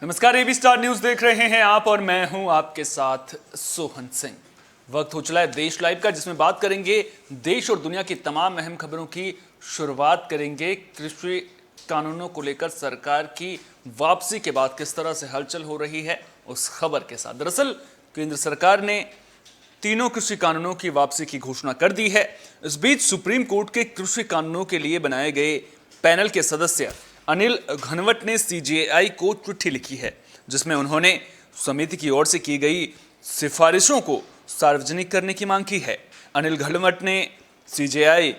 नमस्कार, AB star news देख रहे हैं आप और मैं हूं आपके साथ सोहन सिंह। वक्त हो चला है देश लाइव का, जिसमें बात करेंगे देश और दुनिया की तमाम अहम खबरों की। शुरुआत करेंगे कृषि कानूनों को लेकर सरकार की वापसी के बाद किस तरह से हलचल हो रही है उस खबर के साथ। दरअसल केंद्र सरकार ने तीनों कृषि कानूनों की वापसी की घोषणा कर दी है। इस बीच सुप्रीम कोर्ट के कृषि कानूनों के लिए बनाए गए पैनल के सदस्य अनिल घनवट ने सीजेआई को चिट्ठी लिखी है, जिसमें उन्होंने समिति की ओर से की गई सिफारिशों को सार्वजनिक करने की मांग की है। अनिल घनवट ने सीजेआई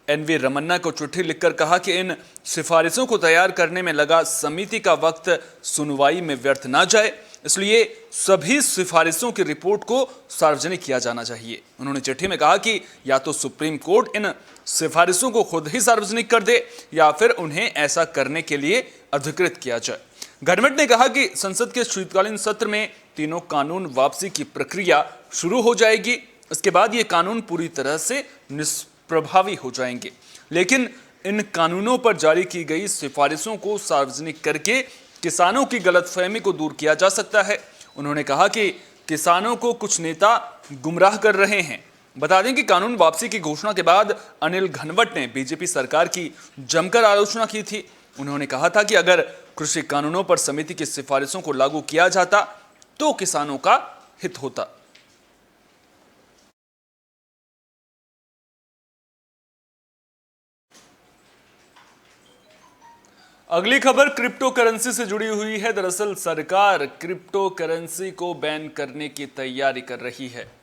एनवी रमन्ना को चिट्ठी लिखकर कहा कि इन सिफारिशों को तैयार करने में लगा समिति का वक्त सुनवाई में व्यर्थ ना जाए, इसलिए सभी सिफारिशों की रिपोर्ट को सार्वजनिक किया जाना चाहिए। उन्होंने चिट्ठी में कहा कि या तो सुप्रीम कोर्ट इन सिफारिशों को खुद ही सार्वजनिक कर दे या फिर उन्हें ऐसा करने के लिए अधिकृत किया जाए। घनवट ने कहा कि संसद के शीतकालीन सत्र में तीनों कानून वापसी की प्रक्रिया शुरू हो जाएगी। इसके बाद ये कानून पूरी तरह से निष्प्रभावी हो जाएंगे, लेकिन इन कानूनों पर जारी की गई सिफारिशों को सार्वजनिक करके किसानों की गलतफहमी को दूर किया जा सकता है। उन्होंने कहा कि किसानों को कुछ नेता गुमराह कर रहे हैं। बता दें कि कानून वापसी की घोषणा के बाद अनिल घनवट ने बीजेपी सरकार की जमकर आलोचना की थी। उन्होंने कहा था कि अगर कृषि कानूनों पर समिति की सिफारिशों को लागू किया जाता तो किसानों का हित होता। अगली खबर क्रिप्टो करेंसी से जुड़ी हुई है। दरअसल सरकार क्रिप्टो करेंसी को बैन करने की तैयारी कर रही है।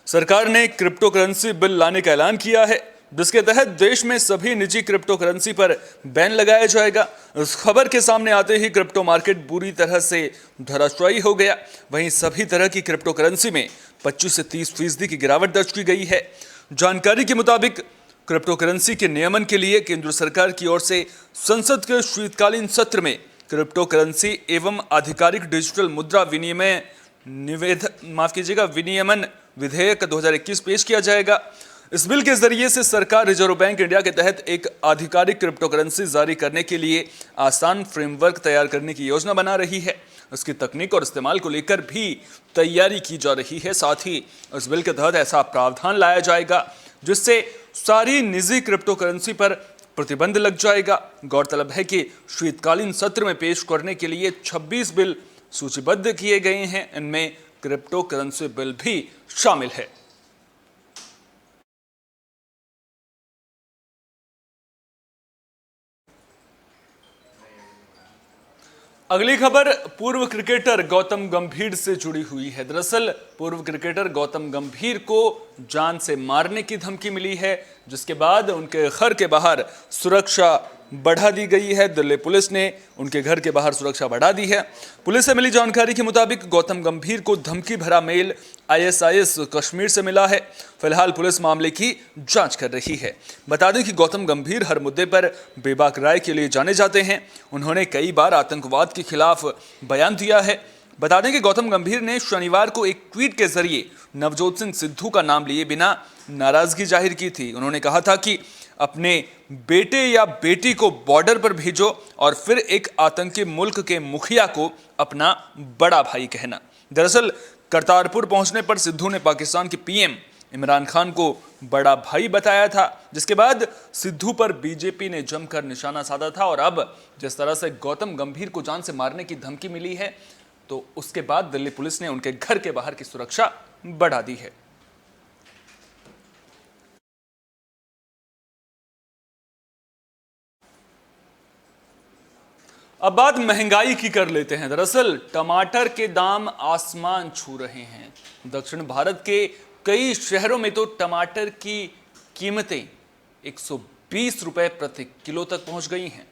सरकार ने क्रिप्टो करेंसी बिल लाने का ऐलान किया है, जिसके तहत देश में सभी निजी क्रिप्टो करेंसी पर बैन लगाया जाएगा। इस खबर के सामने आते ही क्रिप्टो मार्केट बुरी तरह से धराशायी हो गया। वहीं सभी तरह की क्रिप्टो करेंसी में 25 से 30% की गिरावट दर्ज की गई है। जानकारी के मुताबिक क्रिप्टो करेंसी के नियमन के लिए केंद्र सरकार की ओर से संसद के शीतकालीन सत्र में क्रिप्टो करेंसी एवं आधिकारिक डिजिटल मुद्रा विनियमन विधेयक 2021 पेश किया जाएगा। इस बिल के जरिए से सरकार रिजर्व बैंक इंडिया के तहत एक आधिकारिक क्रिप्टो करेंसी जारी करने के लिए आसान फ्रेमवर्क तैयार करने की योजना बना रही है। इसकी तकनीक और इस्तेमाल को लेकर भी तैयारी की जा रही है। साथ ही इस बिल के तहत ऐसा प्रावधान लाया जाएगा जिससे सारी निजी क्रिप्टो करेंसी पर प्रतिबंध लग जाएगा। गौरतलब है कि शीतकालीन सत्र में पेश करने के लिए 26 बिल सूचीबद्ध किए गए हैं। इनमें क्रिप्टो करेंसी बिल भी शामिल है। अगली खबर पूर्व क्रिकेटर गौतम गंभीर से जुड़ी हुई है। दरअसल पूर्व क्रिकेटर गौतम गंभीर को जान से मारने की धमकी मिली है, जिसके बाद उनके घर के बाहर सुरक्षा बढ़ा दी गई है। दिल्ली पुलिस ने उनके घर के बाहर सुरक्षा बढ़ा दी है। पुलिस से मिली जानकारी के मुताबिक गौतम गंभीर को धमकी भरा मेल आईएसआईएस कश्मीर से मिला है। फिलहाल पुलिस मामले की जांच कर रही है। बता दें कि गौतम गंभीर हर मुद्दे पर बेबाक राय के लिए जाने जाते हैं। उन्होंने कई बार आतंकवाद के खिलाफ बयान दिया है। बता दें कि गौतम गंभीर ने शनिवार को एक ट्वीट के जरिए नवजोत सिंह सिद्धू का नाम लिए बिना नाराजगी जाहिर की थी। उन्होंने कहा था कि अपने बेटे या बेटी को बॉर्डर पर भेजो और फिर एक आतंकी मुल्क के मुखिया को अपना बड़ा भाई कहना। दरअसल करतारपुर पहुंचने पर सिद्धू ने पाकिस्तान के पीएम इमरान खान को बड़ा भाई बताया था, जिसके बाद सिद्धू पर बीजेपी ने जमकर निशाना साधा था। और अब जिस तरह से गौतम गंभीर को जान से मारने की धमकी मिली है, तो उसके बाद दिल्ली पुलिस ने उनके घर के बाहर की सुरक्षा बढ़ा दी है। अब बात महंगाई की कर लेते हैं। दरअसल टमाटर के दाम आसमान छू रहे हैं। दक्षिण भारत के कई शहरों में तो टमाटर की कीमतें 120 रुपए प्रति किलो तक पहुंच गई हैं।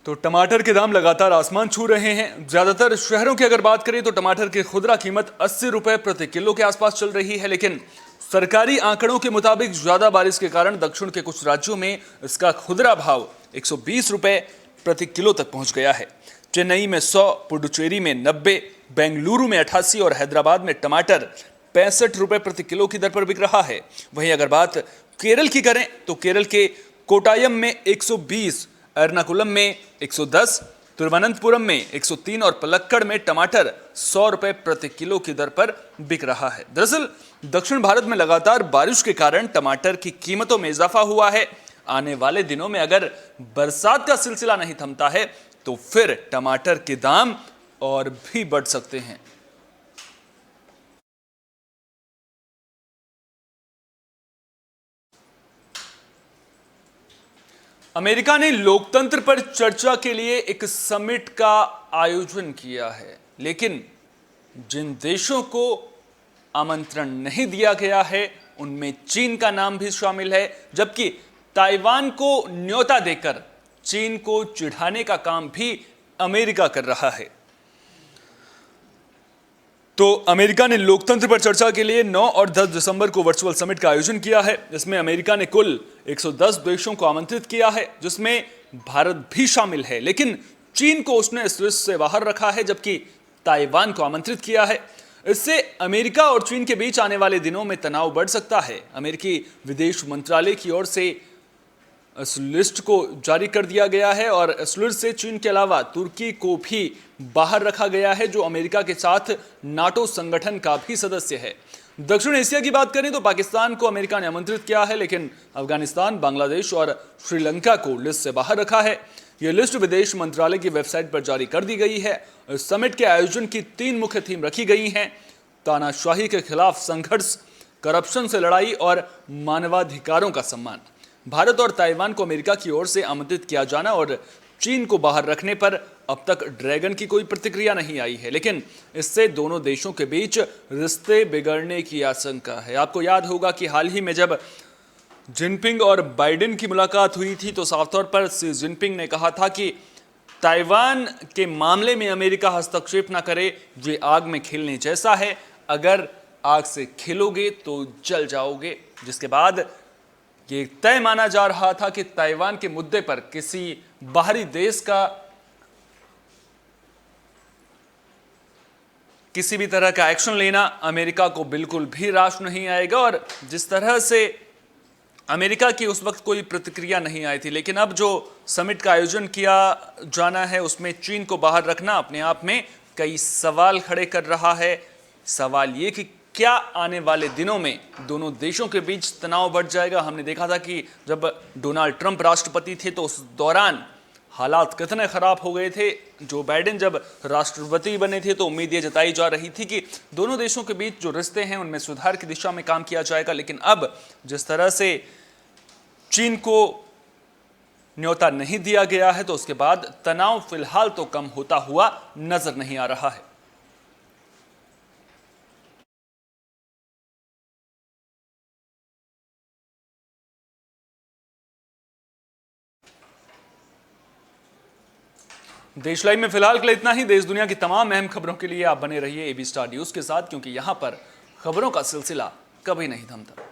तो टमाटर के दाम लगातार आसमान छू रहे हैं। ज्यादातर शहरों की अगर बात करें तो टमाटर की खुदरा कीमत 80 रुपए प्रति किलो के आसपास चल रही है, लेकिन सरकारी आंकड़ों के मुताबिक ज्यादा बारिश के कारण दक्षिण के कुछ राज्यों में इसका खुदरा भाव 120 रुपए प्रति किलो तक पहुंच गया है। चेन्नई में 100, पुडुचेरी में 90, बेंगलुरु में 88 और हैदराबाद में टमाटर 65 रुपए प्रति किलो की दर पर बिक रहा है। वहीं अगर बात केरल की करें तो केरल के कोटायम में 120, एर्नाकुलम में 110, तिरुवनंतपुरम में 103 और पलक्कड़ में टमाटर 100 रुपए प्रति किलो की दर पर बिक रहा है। दरअसल दक्षिण भारत में लगातार बारिश के कारण टमाटर की कीमतों में इजाफा हुआ है। आने वाले दिनों में अगर बरसात का सिलसिला नहीं थमता है तो फिर टमाटर के दाम और भी बढ़ सकते हैं। अमेरिका ने लोकतंत्र पर चर्चा के लिए एक समिट का आयोजन किया है, लेकिन जिन देशों को आमंत्रण नहीं दिया गया है उनमें चीन का नाम भी शामिल है, जबकि ताइवान को न्योता देकर चीन को चिढ़ाने का काम भी अमेरिका कर रहा है। तो अमेरिका ने लोकतंत्र पर चर्चा के लिए 9 और 10 दिसंबर को वर्चुअल समिट का आयोजन किया है। इसमें अमेरिका ने कुल 110 देशों को आमंत्रित किया है, जिसमें भारत भी शामिल है, लेकिन चीन को उसने इस लिस्ट से बाहर रखा है, जबकि ताइवान को आमंत्रित किया है। इससे अमेरिका और चीन के बीच आने वाले दिनों में तनाव बढ़ सकता है। अमेरिकी विदेश मंत्रालय की ओर से इस लिस्ट को जारी कर दिया गया है और इस लिस्ट से चीन के अलावा तुर्की को भी बाहर रखा गया है, जो अमेरिका के साथ नाटो संगठन का भी सदस्य है। दक्षिण एशिया की बात करें तो पाकिस्तान को अमेरिका ने आमंत्रित किया है, लेकिन अफगानिस्तान, बांग्लादेश और श्रीलंका को लिस्ट से बाहर रखा है। यह लिस्ट विदेश मंत्रालय की वेबसाइट पर जारी कर दी गई है। इस समिट के आयोजन की 3 मुख्य थीम रखी गई हैं: तानाशाही के खिलाफ संघर्ष, करप्शन से लड़ाई और मानवाधिकारों का सम्मान। भारत और ताइवान को अमेरिका की ओर से आमंत्रित किया जाना और चीन को बाहर रखने पर अब तक ड्रैगन की कोई प्रतिक्रिया नहीं आई है, लेकिन इससे दोनों देशों के बीच रिश्ते बिगड़ने की आशंका है। आपको याद होगा कि हाल ही में जब जिनपिंग और बाइडेन की मुलाकात हुई थी तो साफ तौर पर शी जिनपिंग ने कहा था कि ताइवान के मामले में अमेरिका हस्तक्षेप ना करे, ये आग में खेलने जैसा है, अगर आग से खेलोगे तो जल जाओगे। जिसके बाद ये तय माना जा रहा था कि ताइवान के मुद्दे पर किसी बाहरी देश का किसी भी तरह का एक्शन लेना अमेरिका को बिल्कुल भी रास नहीं आएगा। और जिस तरह से अमेरिका की उस वक्त कोई प्रतिक्रिया नहीं आई थी, लेकिन अब जो समिट का आयोजन किया जाना है उसमें चीन को बाहर रखना अपने आप में कई सवाल खड़े कर रहा है। सवाल ये कि क्या आने वाले दिनों में दोनों देशों के बीच तनाव बढ़ जाएगा। हमने देखा था कि जब डोनाल्ड ट्रंप राष्ट्रपति थे तो उस दौरान हालात कितने खराब हो गए थे। जो बाइडेन जब राष्ट्रपति बने थे तो उम्मीद ये जताई जा रही थी कि दोनों देशों के बीच जो रिश्ते हैं उनमें सुधार की दिशा में काम किया जाएगा, लेकिन अब जिस तरह से चीन को न्योता नहीं दिया गया है तो उसके बाद तनाव फिलहाल तो कम होता हुआ नजर नहीं आ रहा है। देश लाइव में फिलहाल के लिए इतना ही। देश दुनिया की तमाम अहम खबरों के लिए आप बने रहिए एबी स्टार न्यूज के साथ, क्योंकि यहां पर खबरों का सिलसिला कभी नहीं थमता।